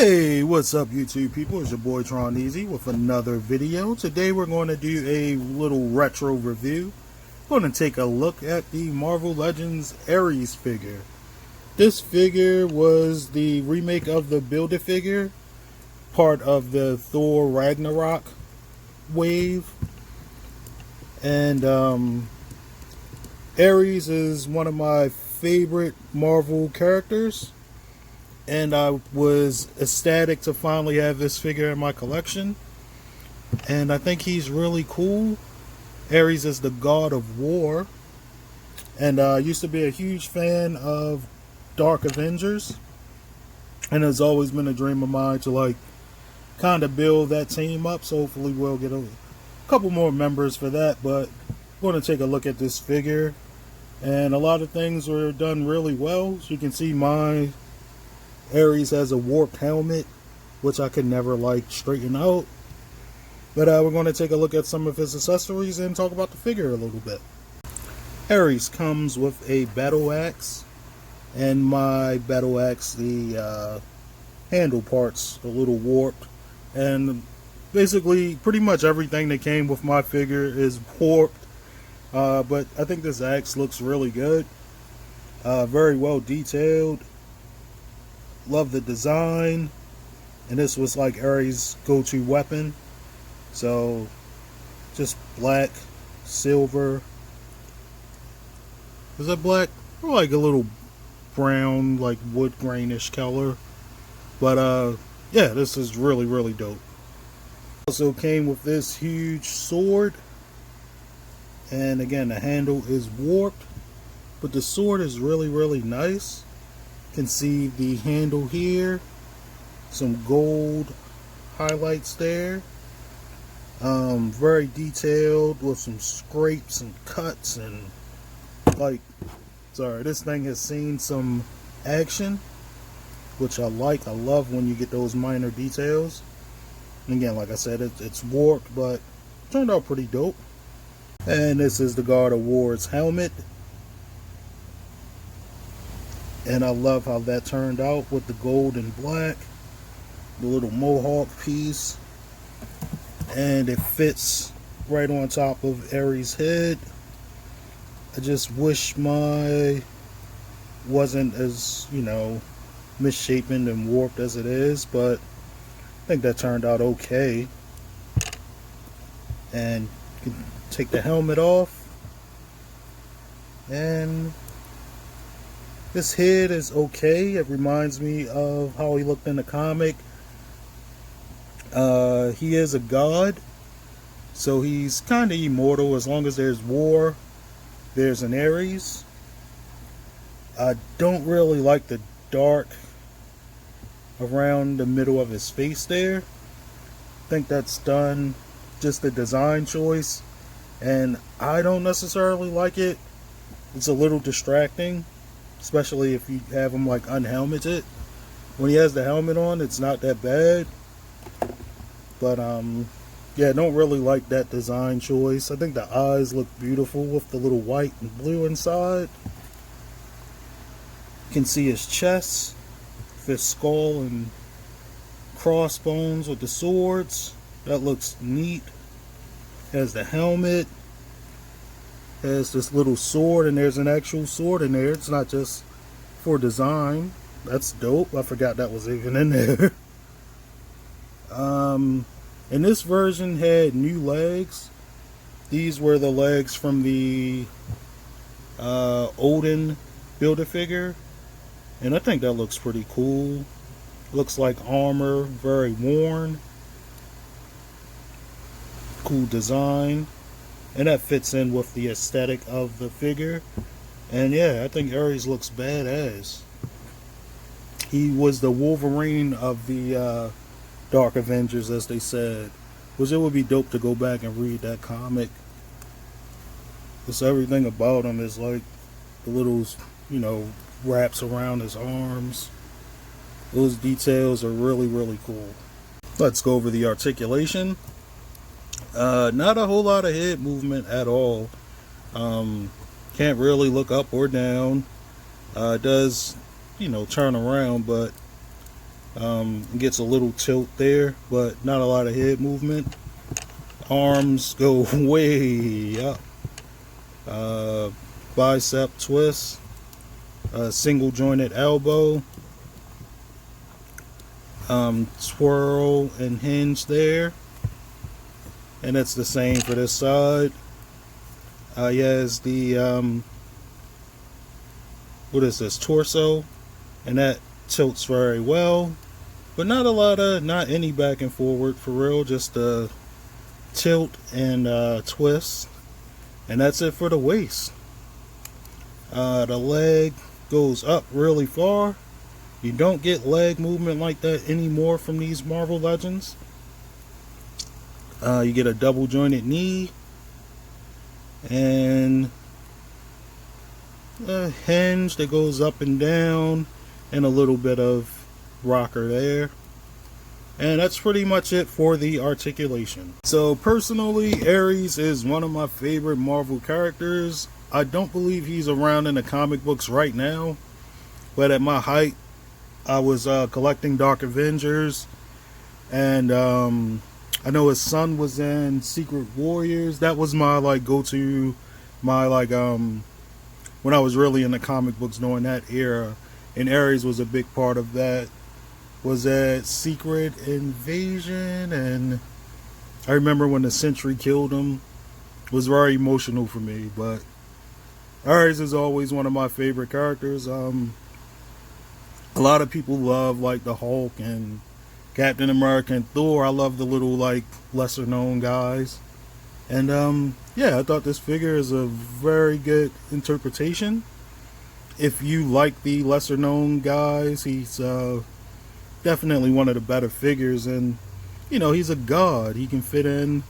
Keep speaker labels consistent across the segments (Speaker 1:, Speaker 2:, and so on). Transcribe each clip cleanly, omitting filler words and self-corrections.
Speaker 1: Hey, what's up YouTube people? It's your boy Tron with another video. Today we're going to do a little retro review. We're going to take a look at the Marvel Legends Ares figure. This figure was the remake of the Build-A-Figure, part of the Thor Ragnarok wave. And Ares is one of my favorite Marvel characters. And I was ecstatic to finally have this figure in my collection. And I think he's really cool. Ares is the god of war. And I used to be a huge fan of Dark Avengers. And it's always been a dream of mine to kind of build that team up. So hopefully we'll get a couple more members for that. But we're going to take a look at this figure. And a lot of things were done really well. As you can see, my Ares has a warped helmet, which I could never straighten out. But we're going to take a look at some of his accessories and talk about the figure a little bit. Ares comes with a battle axe, and my battle axe, the handle part's a little warped, and basically pretty much everything that came with my figure is warped. But I think this axe looks really good, very well detailed. Love the design, and this was Ares' go-to weapon. So just black, silver. Is that black? Or a little brown, wood grainish color. But yeah, this is really dope. Also came with this huge sword, and again the handle is warped, but the sword is really nice. Can see the handle here, some gold highlights there, very detailed with some scrapes and cuts, and this thing has seen some action, which I love when you get those minor details. And again, like I said, it's warped, but turned out pretty dope. And this is the God of War's helmet. And I love how that turned out with the gold and black, the little mohawk piece, and it fits right on top of Ares' head. I just wish my wasn't as, misshapen and warped as it is, but I think that turned out okay. And you can take the helmet off, and this head is okay. It reminds me of how he looked in the comic. He is a god, so he's kind of immortal. As long as there's war, there's an Ares. I don't really like the dark around the middle of his face there. I think that's done just a design choice, and I don't necessarily like it. It's a little distracting, especially if you have him unhelmeted. When he has the helmet on, it's not that bad. But yeah, don't really like that design choice. I think the eyes look beautiful with the little white and blue inside. You can see his chest, his skull and crossbones with the swords. That looks neat. Has the helmet. Has this little sword, and there's an actual sword in there. It's not just for design. That's dope. I forgot that was even in there. And this version had new legs. These were the legs from the Odin Build-A-Figure, and I think that looks pretty cool. Looks like armor, very worn. Cool design. And that fits in with the aesthetic of the figure. And yeah, I think Ares looks badass. He was the Wolverine of the Dark Avengers, as they said. Which it would be dope to go back and read that comic. Just everything about him is the little, wraps around his arms. Those details are really cool. Let's go over the articulation. Not a whole lot of head movement at all. Can't really look up or down. It does, turn around, but Gets a little tilt there, but not a lot of head movement. Arms go way up. Bicep twist. Single jointed elbow. Twirl and hinge there. And it's the same for this side. He has the, what is this, torso. And that tilts very well. But not any back and forward for real. Just a tilt and twist. And that's it for the waist. The leg goes up really far. You don't get leg movement like that anymore from these Marvel Legends. You get a double jointed knee and a hinge that goes up and down and a little bit of rocker there. And that's pretty much it for the articulation. So personally, Ares is one of my favorite Marvel characters. I don't believe he's around in the comic books right now, but at my height, I was collecting Dark Avengers, and I know his son was in Secret Warriors. That was my go-to, when I was really in the comic books during that era, and Ares was a big part of that. Was that Secret Invasion, and I remember when the Sentry killed him. It was very emotional for me, but Ares is always one of my favorite characters. A lot of people love the Hulk and Captain America and Thor. I love the little lesser known guys. And yeah, I thought this figure is a very good interpretation. If you like the lesser known guys, he's definitely one of the better figures, and he's a god. He can fit in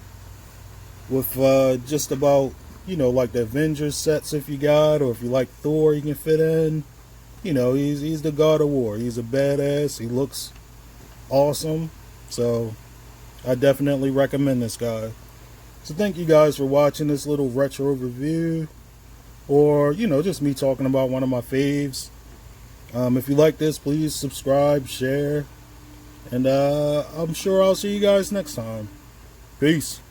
Speaker 1: with just about the Avengers sets if you got, or if you like Thor, he can fit in. He's the god of war. He's a badass. He looks awesome. So I definitely recommend this guy. So thank you guys for watching this little retro review, or just me talking about one of my faves. If you like this, please subscribe, share, and I'm sure I'll see you guys next time. Peace.